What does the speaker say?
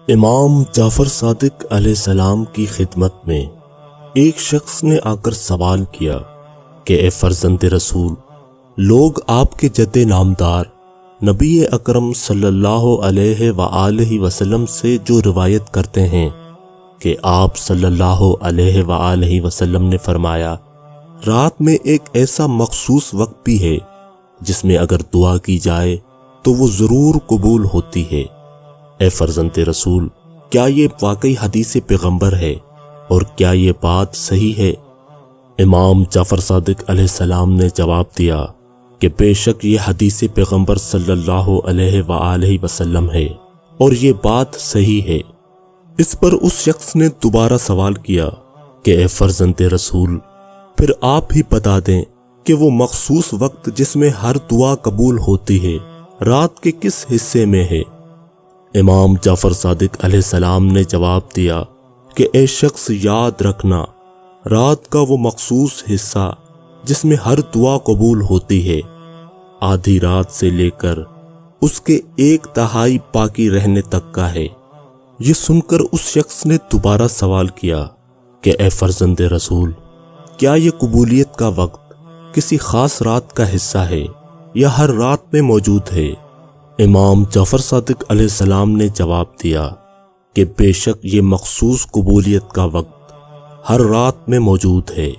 امام جعفر صادق علیہ السلام کی خدمت میں ایک شخص نے آ کر سوال کیا کہ اے فرزند رسول، لوگ آپ کے جد نامدار نبی اکرم صلی اللہ علیہ وآلہ وسلم سے جو روایت کرتے ہیں کہ آپ صلی اللہ علیہ وآلہ وسلم نے فرمایا، رات میں ایک ایسا مخصوص وقت بھی ہے جس میں اگر دعا کی جائے تو وہ ضرور قبول ہوتی ہے۔ اے فرزند رسول، کیا یہ واقعی حدیث پیغمبر ہے اور کیا یہ بات صحیح ہے؟ امام جعفر صادق علیہ السلام نے جواب دیا کہ بے شک یہ حدیث پیغمبر صلی اللہ علیہ وآلہ وسلم ہے اور یہ بات صحیح ہے۔ اس پر اس شخص نے دوبارہ سوال کیا کہ اے فرزند رسول، پھر آپ ہی بتا دیں کہ وہ مخصوص وقت جس میں ہر دعا قبول ہوتی ہے رات کے کس حصے میں ہے؟ امام جعفر صادق علیہ السلام نے جواب دیا کہ اے شخص، یاد رکھنا، رات کا وہ مخصوص حصہ جس میں ہر دعا قبول ہوتی ہے آدھی رات سے لے کر اس کے 1/3 باقی رہنے تک کا ہے۔ یہ سن کر اس شخص نے دوبارہ سوال کیا کہ اے فرزند رسول، کیا یہ قبولیت کا وقت کسی خاص رات کا حصہ ہے یا ہر رات میں موجود ہے؟ امام جعفر صادق علیہ السلام نے جواب دیا کہ بے شک یہ مخصوص قبولیت کا وقت ہر رات میں موجود ہے۔